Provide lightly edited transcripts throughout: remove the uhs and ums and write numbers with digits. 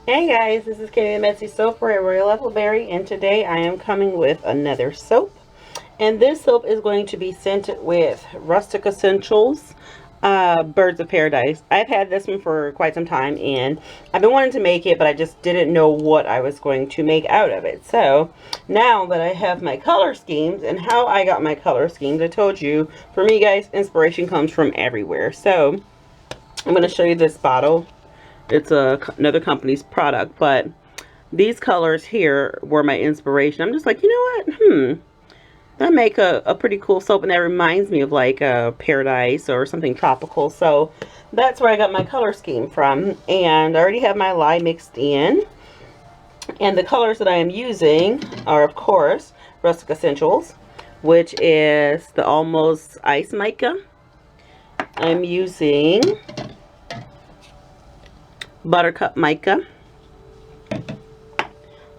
Hey guys, this is Katie the Messy Soap for Royal Levelberry, and today I am coming with another soap. And this soap is going to be scented with Rustic Essentials Birds of Paradise. I've had this one for quite some time, and I've been wanting to make it, but I just didn't know what I was going to make out of it. So now that I have my color schemes and how I got my color schemes, I told you, for me guys, inspiration comes from everywhere. So I'm going to show you this bottle. It's another company's product, but these colors here were my inspiration. I'm just like, you know what? That make a pretty cool soap, and that reminds me of like a paradise or something tropical. So that's where I got my color scheme from. And I already have my lye mixed in. And the colors that I am using are, of course, Rustic Essentials, which is the Almost Ice Mica. I'm using Buttercup Mica.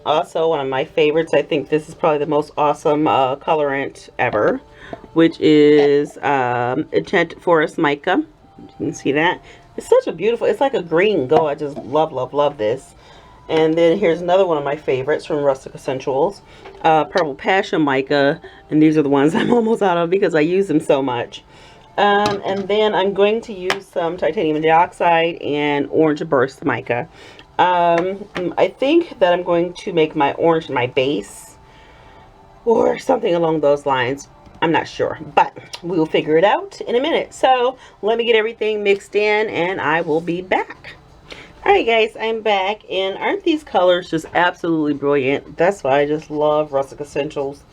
Also, one of my favorites, I think this is probably the most awesome colorant ever, which is Enchanted Forest Mica. You can see that. It's such a beautiful, it's like a green gold. I just love, love, love this. And then here's another one of my favorites from Rustic Essentials, Purple Passion Mica. And these are the ones I'm almost out of because I use them so much. And then I'm going to use some titanium dioxide and orange burst mica. I think that I'm going to make my orange my base or something along those lines. I'm not sure, but we will figure it out in a minute. So let me get everything mixed in and I will be back. Alright guys, I'm back, and aren't these colors just absolutely brilliant? That's why I just love Rustic Essentials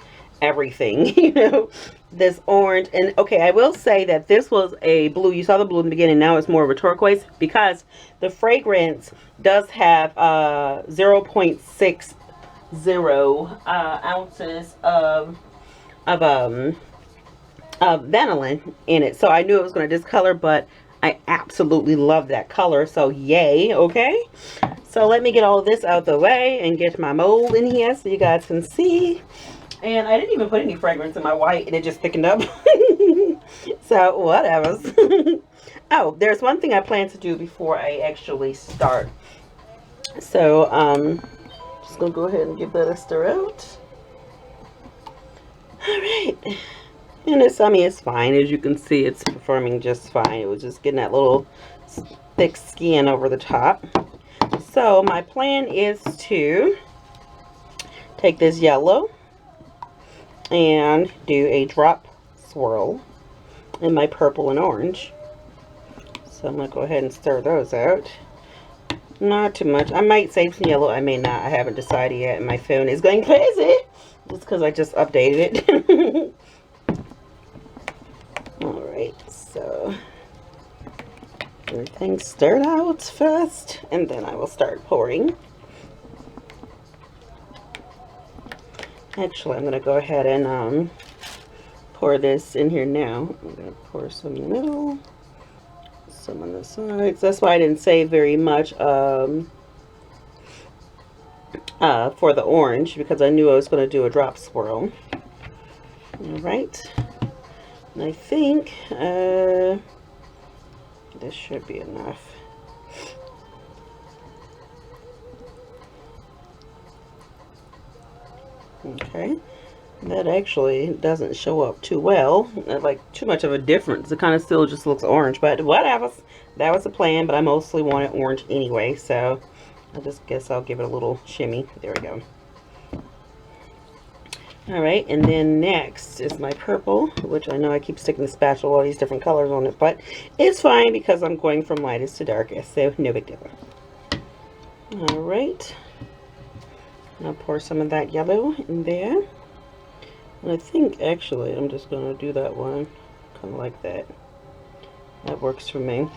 everything. You know, this orange. And okay, I will say that this was a blue. You saw the blue in the beginning. Now it's more of a turquoise because the fragrance does have 0.60 ounces of vanillin in it. So I knew it was going to discolor, but I absolutely love that color. So yay. Okay, so let me get all of this out the way and get my mold in here so you guys can see. And I didn't even put any fragrance in my white, and it just thickened up. So whatever. Oh, there's one thing I plan to do before I actually start. So just gonna go ahead and give that a stir out. All right. And it's, I mean, it's fine. As you can see, it's performing just fine. It was just getting that little thick skin over the top. So my plan is to take this yellow and do a drop swirl in my purple and orange. So I'm going to go ahead and stir those out. Not too much. I might save some yellow. I may not. I haven't decided yet. And my phone is going crazy. Just because I just updated it. Alright, so everything's stirred out first, and then I will start pouring. Actually, I'm going to go ahead and pour this in here now. I'm going to pour some in the middle, some on the sides. That's why I didn't save very much for the orange, because I knew I was going to do a drop swirl. Alright. And I think this should be enough. Okay, that actually doesn't show up too well, like too much of a difference. It kind of still just looks orange, but whatever. That was the plan, but I mostly wanted orange anyway, so I just guess I'll give it a little shimmy. There we go. Alright, and then next is my purple, which I know I keep sticking the spatula all these different colors on it, but it's fine because I'm going from lightest to darkest, so no big deal. Alright, I'll pour some of that yellow in there. And I think actually I'm just going to do that one kind of like that. That works for me.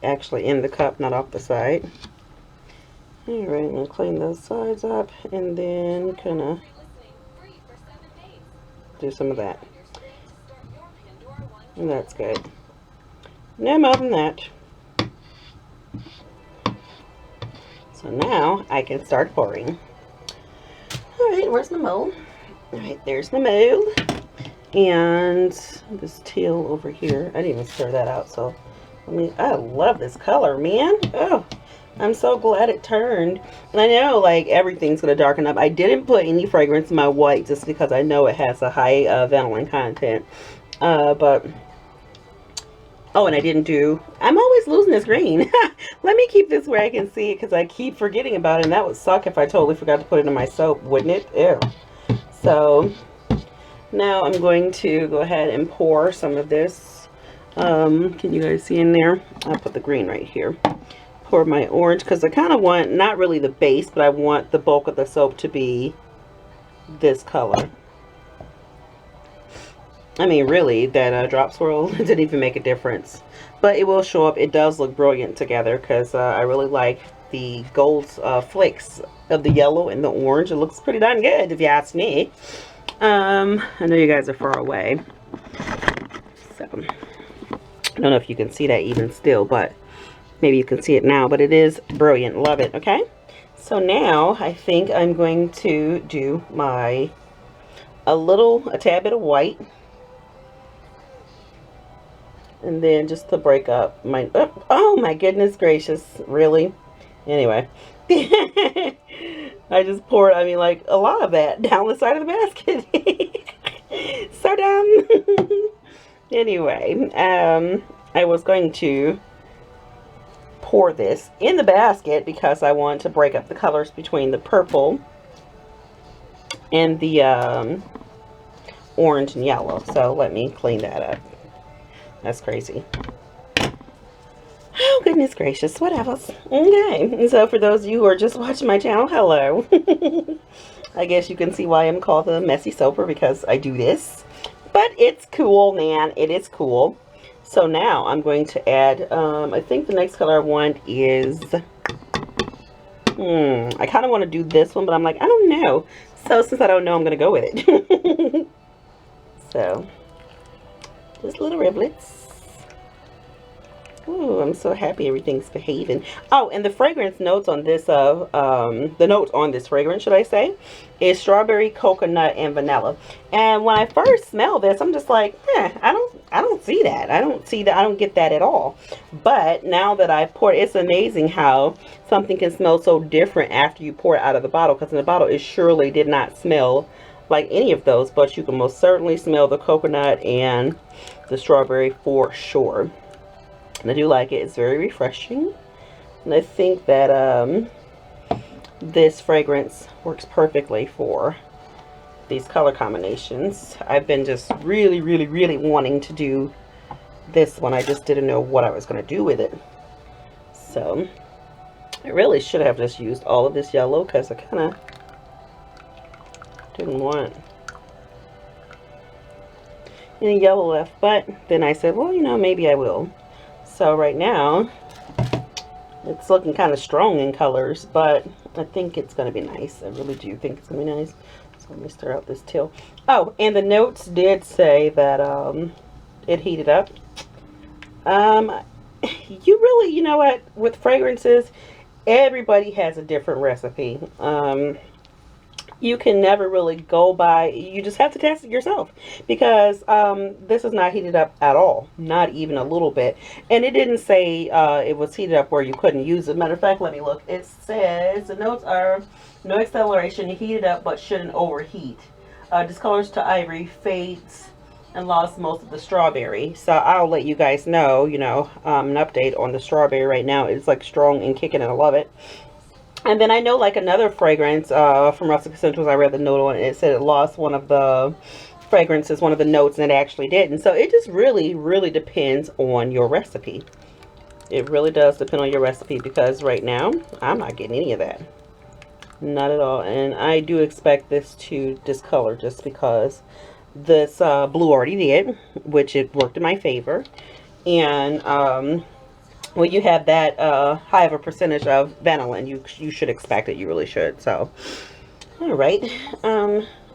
Actually in the cup, not off the side. Alright, I'm going to clean those sides up and then kind of do some of that. And that's good. No more than that. So now I can start pouring. Alright, where's the mold? Alright, there's the mold. And this teal over here, I didn't even stir that out, so I mean, I love this color, man. Oh, I'm so glad it turned. And I know, like, everything's going to darken up. I didn't put any fragrance in my white just because I know it has a high vanillin content. But, oh, and I didn't do, I'm always losing this green. Let me keep this where I can see it because I keep forgetting about it. And that would suck if I totally forgot to put it in my soap, wouldn't it? Ew. So, now I'm going to go ahead and pour some of this. Can you guys see in there? I'll put the green right here. Pour my orange because I kind of want, not really the base, but I want the bulk of the soap to be this color. I mean, really, that drop swirl didn't even make a difference. But it will show up. It does look brilliant together because I really like the gold flakes of the yellow and the orange. It looks pretty darn good if you ask me. I know you guys are far away. So, I don't know if you can see that even still, but maybe you can see it now, but it is brilliant. Love it. Okay, so now I think I'm going to do a tad bit of white, and then just to break up my, oh my goodness gracious, really? Anyway, I just poured, I mean, like a lot of that down the side of the basket. So dumb. Anyway, I was going to pour this in the basket because I want to break up the colors between the purple and the orange and yellow. So let me clean that up. That's crazy. Oh goodness gracious, whatever. Okay, so for those of you who are just watching my channel, hello. I guess you can see why I'm called the messy soaper, because I do this. But it's cool, man. It is cool. So now I'm going to add, I think the next color I want is, I kind of want to do this one, but I'm like, I don't know. So since I don't know, I'm going to go with it. So, just little riblets. Ooh, I'm so happy everything's behaving. Oh, and the fragrance notes on this, the notes on this fragrance, should I say, is strawberry, coconut, and vanilla. And when I first smell this, I'm just like, I don't see that. I don't see that. I don't get that at all. But now that I've poured, it's amazing how something can smell so different after you pour it out of the bottle. Because in the bottle, it surely did not smell like any of those. But you can most certainly smell the coconut and the strawberry for sure. And I do like it. It's very refreshing. And I think that this fragrance works perfectly for these color combinations. I've been just really, really, really wanting to do this one. I just didn't know what I was going to do with it. So, I really should have just used all of this yellow because I kind of didn't want any yellow left. But then I said, well, you know, maybe I will. So right now, it's looking kind of strong in colors, but I think it's going to be nice. I really do think it's going to be nice. So let me stir out this teal. Oh, and the notes did say that it heated up. You really, you know what, with fragrances, everybody has a different recipe. You can never really go by, you just have to test it yourself, because this is not heated up at all, not even a little bit. And it didn't say it was heated up where you couldn't use it. Matter of fact, let me look. It says the notes are no acceleration, heated up but shouldn't overheat. Discolors to ivory, fades and lost most of the strawberry. So I'll let you guys know, you know, an update on the strawberry right now. It's like strong and kicking, and I love it. And then I know, like, another fragrance from Rustic Essentials, I read the note on it. It said it lost one of the fragrances, one of the notes, and it actually didn't. So it just really, really depends on your recipe. It really does depend on your recipe, because right now, I'm not getting any of that. Not at all. And I do expect this to discolor just because this blue already did, which it worked in my favor. And when you have that high of a percentage of vanillin, you should expect it. You really should. So, all right.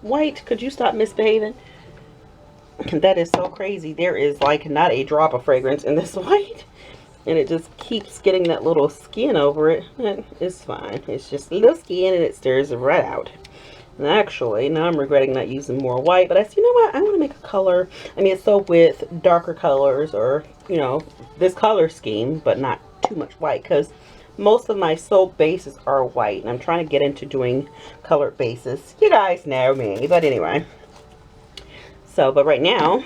White, could you stop misbehaving? That is so crazy. There is like not a drop of fragrance in this white. And it just keeps getting that little skin over it. It's fine. It's just a little skin and it stirs right out. And actually, now I'm regretting not using more white, but I said, you know what, I want to make a color. I mean, a soap with darker colors, or, you know, this color scheme, but not too much white, because most of my soap bases are white, and I'm trying to get into doing colored bases. You guys know me, but anyway. So, but right now,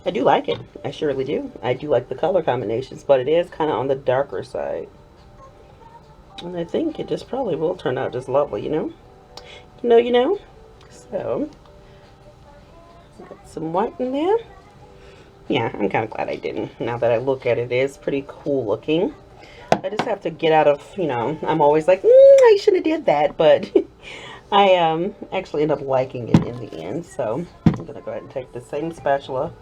I do like it. I surely do. I do like the color combinations, but it is kind of on the darker side. And I think it just probably will turn out just lovely, you know? You know? So, got some white in there. Yeah, I'm kind of glad I didn't. Now that I look at it, it is pretty cool looking. I just have to get out of, you know, I'm always like, I should have did that, but I actually end up liking it in the end. So, I'm going to go ahead and take the same spatula.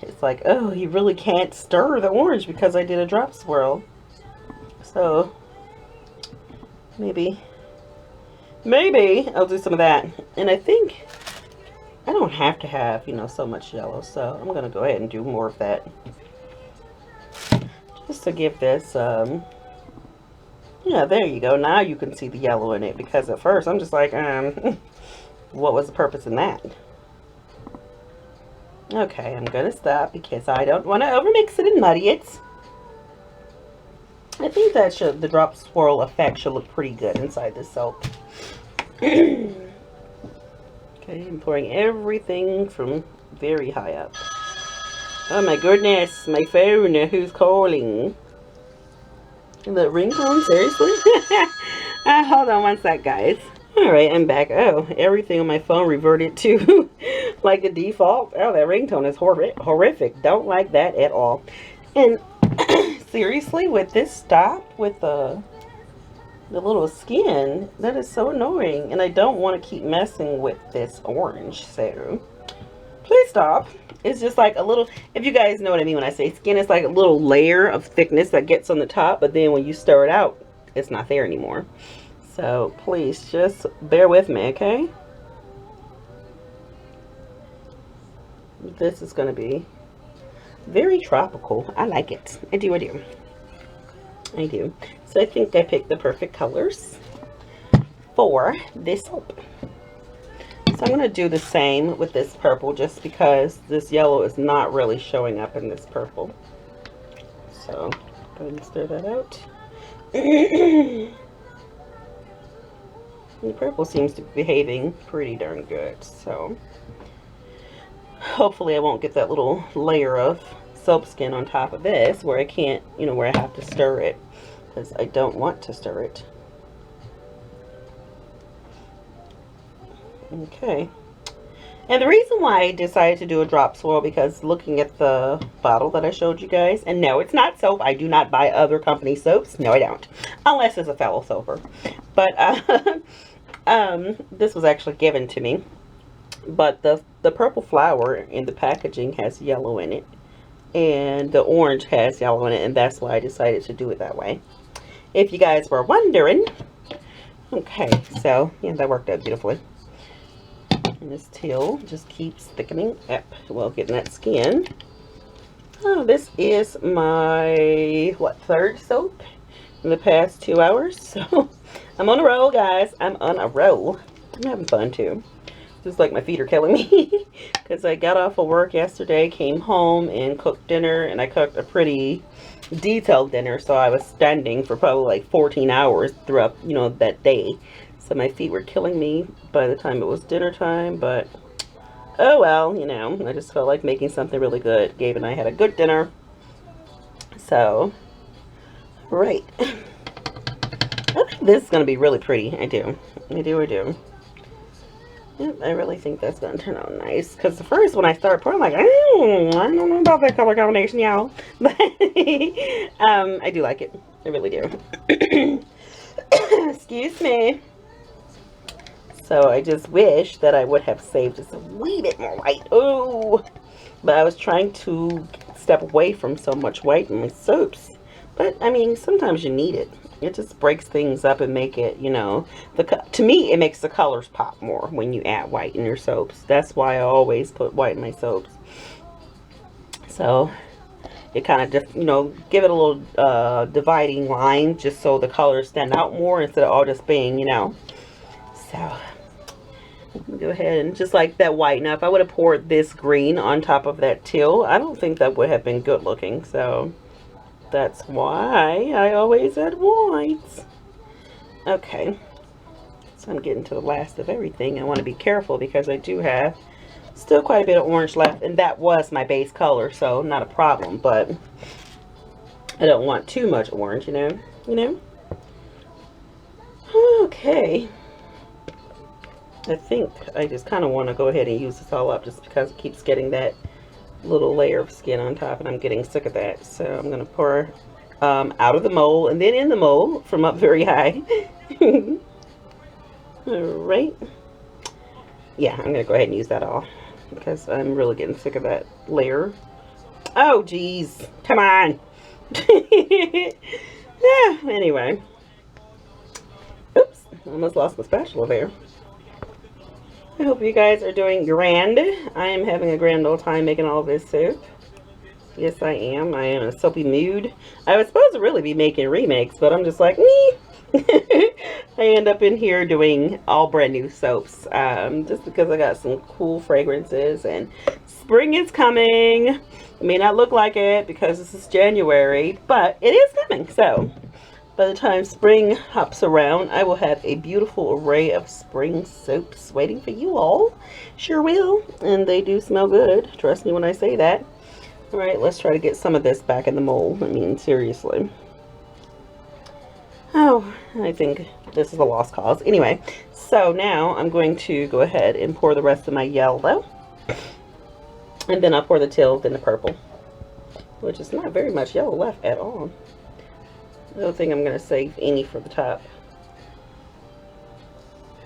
It's like, oh, you really can't stir the orange because I did a drop swirl. So, maybe I'll do some of that. And I think I don't have to have, you know, so much yellow. So, I'm going to go ahead and do more of that. Just to give this, yeah, there you go. Now you can see the yellow in it. Because at first, I'm just like, what was the purpose in that? Okay, I'm going to stop because I don't want to overmix it and muddy it. I think that the drop swirl effect should look pretty good inside this soap. Okay, I'm pouring everything from very high up. Oh my goodness, my phone, who's calling? The ringtone, seriously? Hold on one sec, guys. Alright, I'm back. Oh, everything on my phone reverted to like the default. Oh, that ringtone is horrific. Don't like that at all. And seriously, with this stop, with the little skin, that is so annoying. And I don't want to keep messing with this orange, so please stop. It's just like a little, if you guys know what I mean when I say skin, it's like a little layer of thickness that gets on the top, but then when you stir it out, it's not there anymore. So please just bear with me, okay? This is going to be very tropical. I like it. I do. I do. So I think I picked the perfect colors for this soap. So I'm going to do the same with this purple just because this yellow is not really showing up in this purple. So go ahead and stir that out. The purple seems to be behaving pretty darn good. So hopefully I won't get that little layer of soap skin on top of this where I can't, you know, where I have to stir it, because I don't want to stir it. Okay. And the reason why I decided to do a drop swirl, because looking at the bottle that I showed you guys, and no, it's not soap. I do not buy other company soaps. No, I don't. Unless it's a fellow soaper. But this was actually given to me. But the purple flower in the packaging has yellow in it. And the orange has yellow in it. And that's why I decided to do it that way. If you guys were wondering. Okay, so yeah, that worked out beautifully. And this teal just keeps thickening up while getting that skin. Oh, this is my, what, third soap in the past 2 hours. So I'm on a roll, guys. I'm on a roll. I'm having fun too. Just like my feet are killing me. Because I got off of work yesterday, came home and cooked dinner. And I cooked a pretty detailed dinner. So I was standing for probably like 14 hours throughout, you know, that day. So my feet were killing me by the time it was dinner time, but oh well, you know, I just felt like making something really good. Gabe and I had a good dinner. So, right. I think this is going to be really pretty. I do. Yep, I really think that's going to turn out nice. Because the first when I started pouring, I'm like, I don't know about that color combination, y'all. But I do like it. I really do. Excuse me. So I just wish that I would have saved just a wee bit more white. Oh, but I was trying to step away from so much white in my soaps. But I mean, sometimes you need it. It just breaks things up and make it, you know, to me it makes the colors pop more when you add white in your soaps. That's why I always put white in my soaps. So it kind of, you know, give it a little dividing line just so the colors stand out more instead of all just being, you know, So I'm gonna go ahead and just like that white. Now if I would have poured this green on top of that teal, I don't think that would have been good looking. So that's why I always add whites. Okay, so I'm getting to the last of everything. I want to be careful because I do have still quite a bit of orange left, and that was my base color, so not a problem, but I don't want too much orange, you know. Okay, I think I just kind of want to go ahead and use this all up just because it keeps getting that little layer of skin on top, and I'm getting sick of that. So I'm going to pour out of the mold and then in the mold from up very high. All right. Yeah, I'm going to go ahead and use that all because I'm really getting sick of that layer. Oh, geez. Come on. Yeah, anyway. Oops, almost lost my spatula there. I hope you guys are doing grand. I am having a grand old time making all this soup. Yes, I am. I am in a soapy mood. I was supposed to really be making remakes, but I'm just like, I end up in here doing all brand new soaps. Just because I got some cool fragrances and spring is coming. It may not look like it because this is January, but it is coming. So by the time spring hops around, I will have a beautiful array of spring soaps waiting for you all. Sure will. And they do smell good. Trust me when I say that. All right, let's try to get some of this back in the mold. I mean, seriously. Oh, I think this is a lost cause. Anyway, so now I'm going to go ahead and pour the rest of my yellow. And then I'll pour the teal, then the purple. Which is not very much yellow left at all. I don't think I'm going to save any for the top.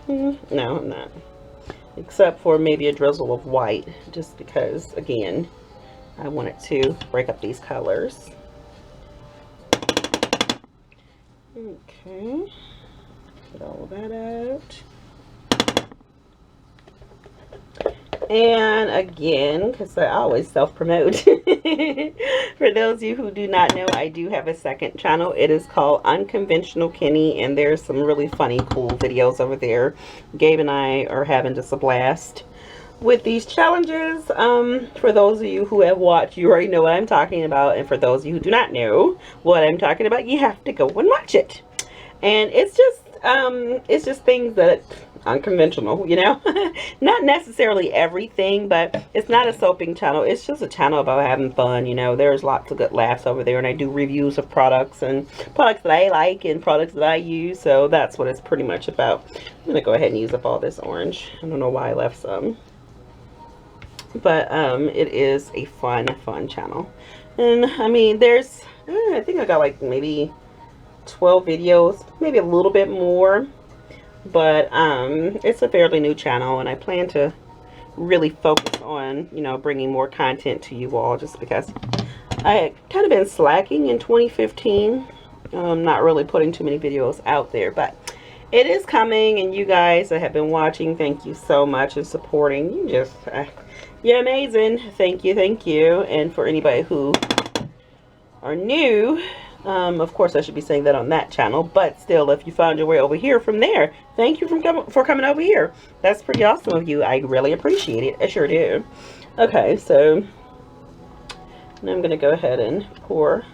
No, I'm not. Except for maybe a drizzle of white. Just because, again, I want it to break up these colors. Okay. Get all of that out. And again, because I always self-promote, for those of you who do not know, I do have a second channel. It is called Unconventional Kenny, and there's some really funny, cool videos over there. Gabe and I are having just a blast with these challenges. For those of you who have watched, you already know what I'm talking about, and for those of you who do not know what I'm talking about, you have to go and watch it. And it's just things that unconventional, you know. Not necessarily everything, but it's not a soaping channel. It's just a channel about having fun, you know. There's lots of good laughs over there, and I do reviews of products and products that I like and products that I use. So that's what it's pretty much about. I'm gonna go ahead and use up all this orange. I don't know why I left some, but it is a fun channel. And I mean, there's I think I got like maybe 12 videos, maybe a little bit more, but it's a fairly new channel, and I plan to really focus on, you know, bringing more content to you all, just because I had kind of been slacking in 2015, not really putting too many videos out there, but it is coming. And you guys that have been watching, thank you so much, and supporting. You just you're amazing. Thank you. And for anybody who are new, of course I should be saying that on that channel, but still, if you found your way over here from there, thank you for coming over here. That's pretty awesome of you. I really appreciate it. I sure do. Okay, so now I'm gonna go ahead and pour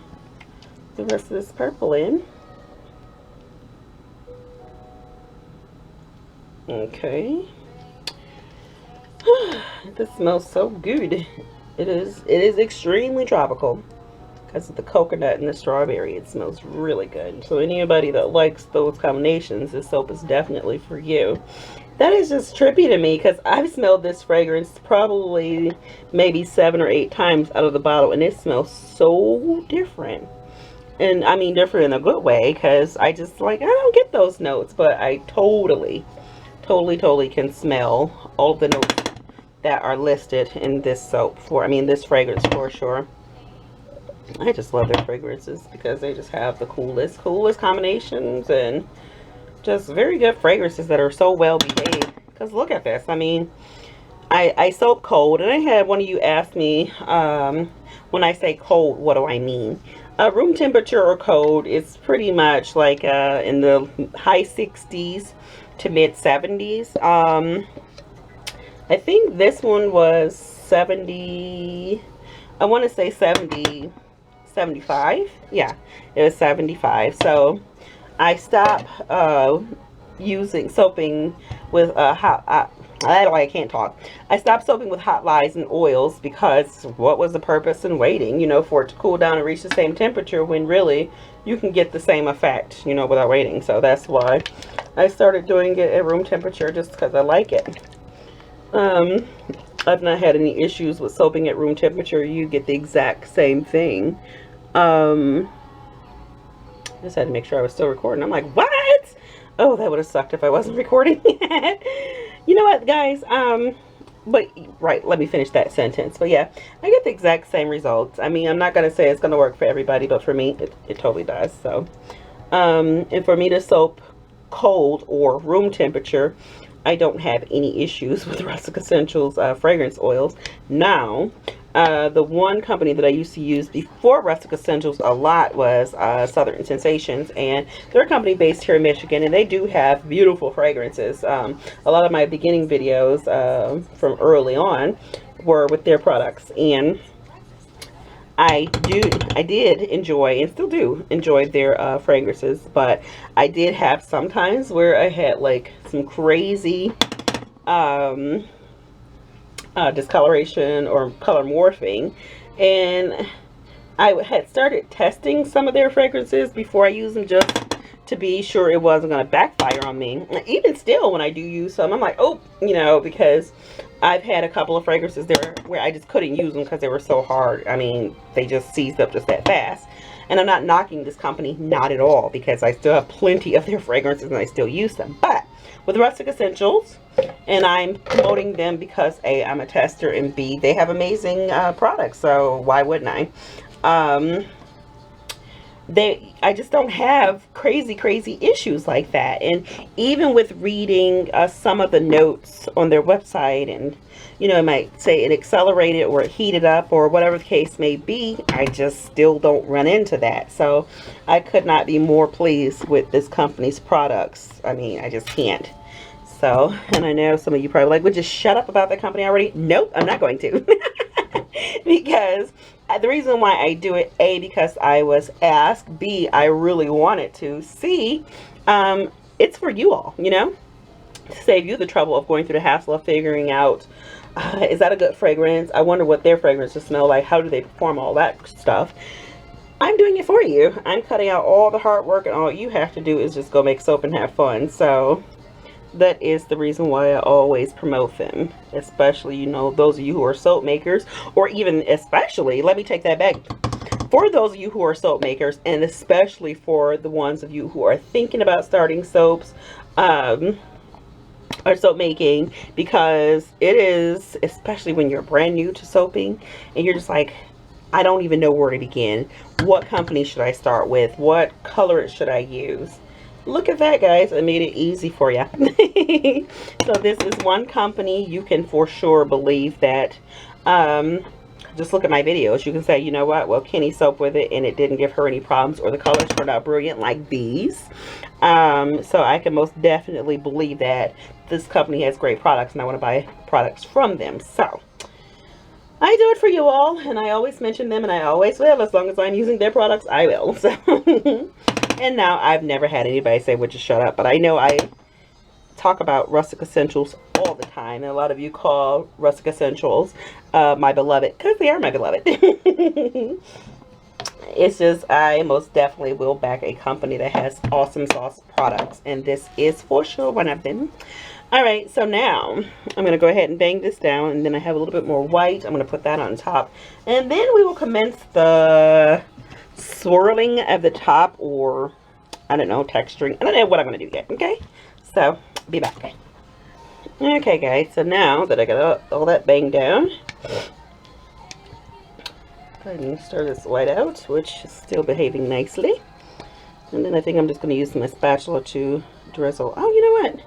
the rest of this purple in. Okay. This smells so good. It is extremely tropical because of the coconut and the strawberry. It smells really good. So anybody that likes those combinations, this soap is definitely for you. That is just trippy to me, because I've smelled this fragrance probably maybe 7 or 8 times out of the bottle, and it smells so different. And I mean different in a good way, because I just like, I don't get those notes, but I totally can smell all of the notes that are listed in this soap this fragrance for sure. I just love their fragrances because they just have the coolest combinations, and just very good fragrances that are so well behaved. Because look at this. I mean, I soap cold, and I had one of you ask me, when I say cold, what do I mean? Room temperature or cold, it's pretty much like in the high 60s to mid 70s. I think this one was 70, I want to say 70, 75. Yeah, it was 75. So I stopped using soaping with I can't talk. I stopped soaping with hot lyes and oils because what was the purpose in waiting, you know, for it to cool down and reach the same temperature when really you can get the same effect, you know, without waiting. So that's why I started doing it at room temperature, just because I like it. I've not had any issues with soaping at room temperature. You get the exact same thing. Just had to make sure I was still recording. I'm like, what? Oh, that would have sucked if I wasn't recording. You know what, guys? But right, let me finish that sentence. But yeah, I get the exact same results. I mean, I'm not gonna say it's gonna work for everybody, but for me, it totally does. So, and for me to soap cold or room temperature, I don't have any issues with Rustic Essentials fragrance oils. Now, the one company that I used to use before Rustic Essentials a lot was Southern Sensations, and they're a company based here in Michigan, and they do have beautiful fragrances. A lot of my beginning videos from early on were with their products, and I did enjoy and still do enjoy their fragrances, but I did have some times where I had like some crazy discoloration or color morphing, and I had started testing some of their fragrances before I used them, just to be sure it wasn't going to backfire on me. Even still, when I do use some, I'm like, oh, you know, because I've had a couple of fragrances there where I just couldn't use them because they were so hard. I mean, they just seized up just that fast. And I'm not knocking this company, not at all, because I still have plenty of their fragrances and I still use them. But with Rustic Essentials, and I'm promoting them because A, I'm a tester, and B, they have amazing products, so why wouldn't I? I just don't have crazy issues like that. And even with reading some of the notes on their website, and you know, it might say it accelerated or it heated up or whatever the case may be, I just still don't run into that. So I could not be more pleased with this company's products. I mean, I just can't. So, and I know some of you probably like, would just shut up about the company already? Nope, I'm not going to. Because the reason why I do it, A, because I was asked, B, I really wanted to, C, it's for you all, you know, to save you the trouble of going through the hassle of figuring out, is that a good fragrance? I wonder what their fragrances smell like. How do they perform? All that stuff. I'm doing it for you. I'm cutting out all the hard work, and all you have to do is just go make soap and have fun. So that is the reason why I always promote them, especially, you know, those of you who are soap makers, or even especially, let me take that back, for those of you who are soap makers, and especially for the ones of you who are thinking about starting soaps or soap making, because it is, especially when you're brand new to soaping and you're just like, I don't even know where to begin. What company should I start with? What color should I use? Look at that, guys. I made it easy for you. So this is one company you can for sure believe that. Just look at my videos. You can say, you know what? Well, Kenny soaped with it and it didn't give her any problems, or the colors turned out brilliant like these. So I can most definitely believe that this company has great products and I want to buy products from them. So I do it for you all, and I always mention them, and I always will. As long as I'm using their products, I will. So and now I've never had anybody say, would you shut up? But I know I talk about Rustic Essentials all the time, and a lot of you call Rustic Essentials my beloved, because they are my beloved. It's just, I most definitely will back a company that has awesome sauce products, and this is for sure one of them. Alright, so now I'm going to go ahead and bang this down, and then I have a little bit more white. I'm going to put that on top, and then we will commence the swirling of the top, or I don't know, texturing. I don't know what I'm going to do yet. Okay, so be back. Okay, guys, so now that I got all that banged down, go ahead and stir this white out, which is still behaving nicely. And then I think I'm just going to use my spatula to drizzle. Oh, you know what?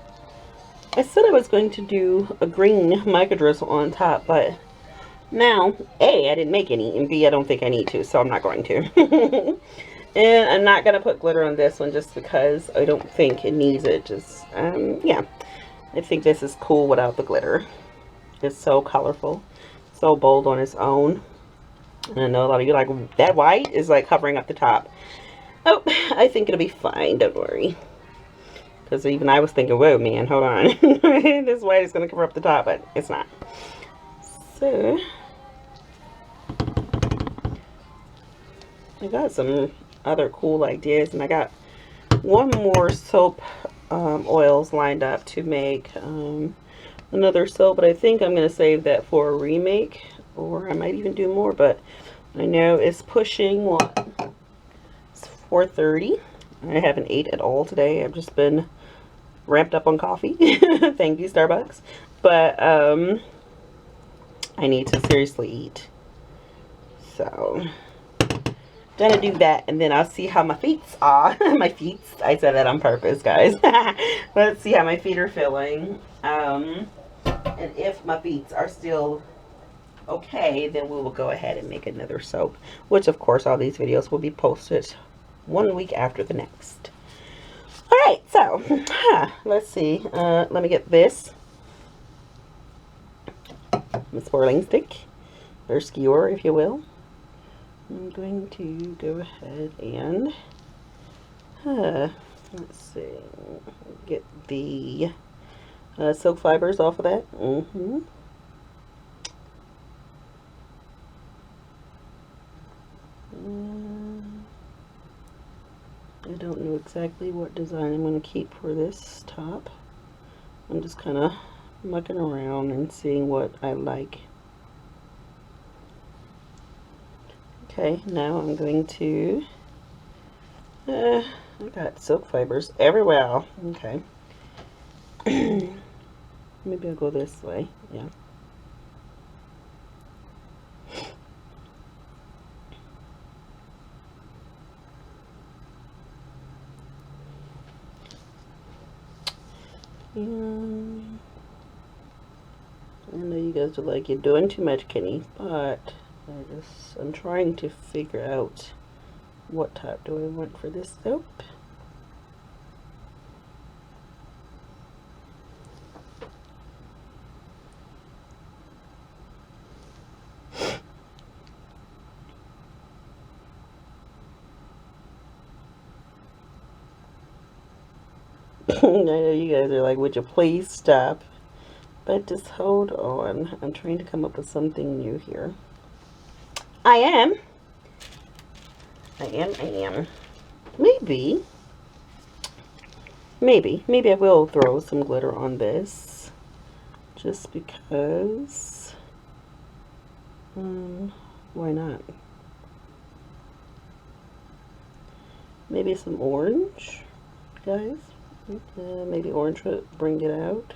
I said I was going to do a green mica drizzle on top, but now, A, I didn't make any, and B, I don't think I need to, so I'm not going to. And I'm not going to put glitter on this one just because I don't think it needs it. Just, yeah. I think this is cool without the glitter. It's so colorful. So bold on its own. And I know a lot of you like, that white is like covering up the top. Oh, I think it'll be fine. Don't worry. Because even I was thinking, whoa, man, hold on. This white is going to cover up the top, but it's not. So, I got some other cool ideas, and I got one more soap oils lined up to make another soap, but I think I'm going to save that for a remake, or I might even do more, but I know it's pushing, what, it's 4:30. I haven't ate at all today. I've just been ramped up on coffee. Thank you, Starbucks. But I need to seriously eat. So, gonna do that, and then I'll see how my feet are. My feet. I said that on purpose, guys. Let's see how my feet are feeling. And if my feet are still okay, then we will go ahead and make another soap. Which, of course, all these videos will be posted 1 week after the next. Alright, so, let's see. Let me get this. The swirling stick. Or skewer, if you will. I'm going to go ahead and, let's see, get the silk fibers off of that. I don't know exactly what design I'm going to keep for this top. I'm just kind of mucking around and seeing what I like. Okay, now I'm going to, I got silk fibers everywhere. Okay. Maybe I'll go this way, yeah. I know you guys are like, you're doing too much, Kenny, but I'm trying to figure out what type do I want for this soap. I know you guys are like, would you please stop? But just hold on. I'm trying to come up with something new here. I am. Maybe I will throw some glitter on this. Just because. Why not? Maybe some orange, guys. Maybe orange would bring it out.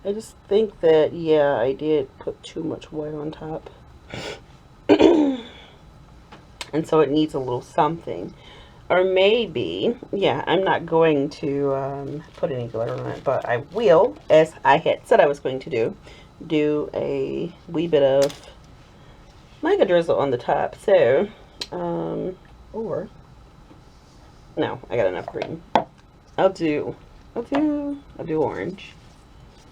I just think that, yeah, I did put too much white on top. And so it needs a little something. Or maybe, yeah, I'm not going to put any glitter on it, but I will, as I had said I was going to do a wee bit of mica drizzle on the top. So, or, no, I got enough green. I'll do orange.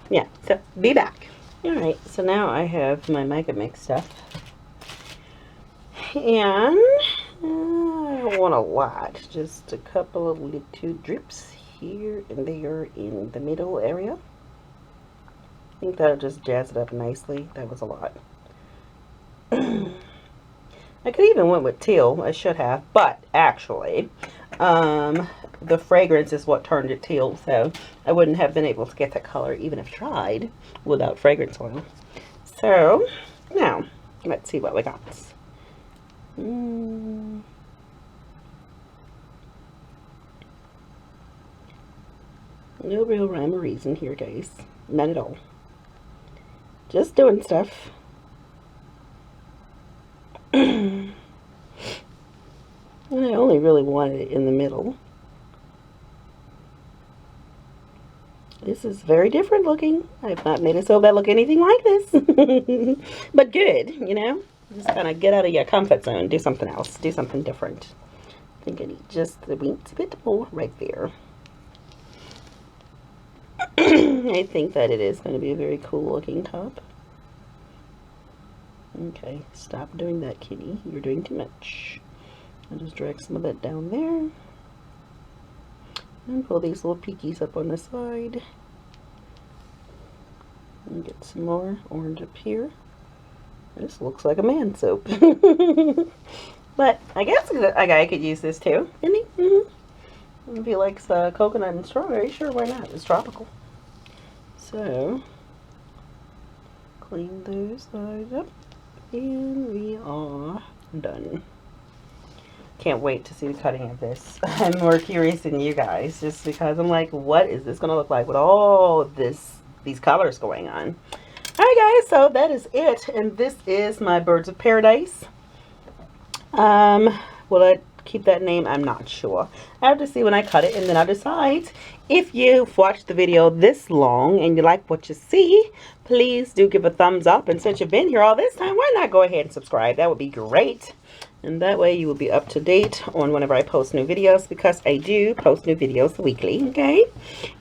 Yeah, so be back. Alright, so now I have my mica mix stuff. And I don't want a lot, just a couple of little drips here and there in the middle area. I think that'll just jazz it up nicely. That was a lot. I could even went with teal. I should have, but actually, the fragrance is what turned it teal, so I wouldn't have been able to get that color even if tried without fragrance oil. So now let's see what we got. No real rhyme or reason here, guys. None at all. Just doing stuff. And I only really wanted it in the middle. This is very different looking. I've not made a soap that look anything like this. But good, you know? Just kind of get out of your comfort zone. Do something else. Do something different. think I need just a weensy bit more right there. I think that it is going to be a very cool looking top. Okay, stop doing that, kitty. You're doing too much. I'll just drag some of that down there. And pull these little peakies up on the side. And get some more orange up here. This looks like a man soap. But I guess a guy could use this too, couldn't he? If he likes coconut and strawberry, sure, why not? It's tropical. So, clean those sides up. And we are done. Can't wait to see the cutting of this. I'm more curious than you guys, just because I'm like, what is this going to look like with all these colors going on? Alright guys, so that is it. And this is my Birds of Paradise. Will I keep that name? I'm not sure. I have to see when I cut it, and then I'll decide. If you've watched the video this long and you like what you see, please do give a thumbs up. And since you've been here all this time, why not go ahead and subscribe? That would be great. And that way you will be up to date on whenever I post new videos, because I do post new videos weekly, okay?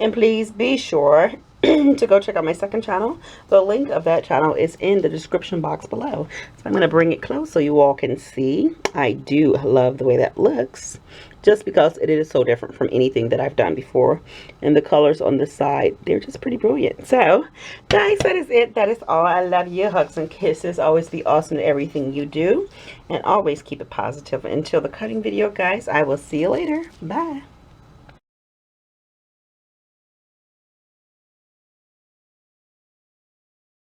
And please be sure to go check out my second channel. The link of that channel is in the description box below. So I'm going to bring it close so you all can see. I do love the way that looks, just because it is so different from anything that I've done before. And the colors on the side, they're just pretty brilliant. So guys, that is it. That is all. I love you. Hugs and kisses. Always be awesome at everything you do, and always keep it positive. Until the cutting video, guys, I will see you later. Bye.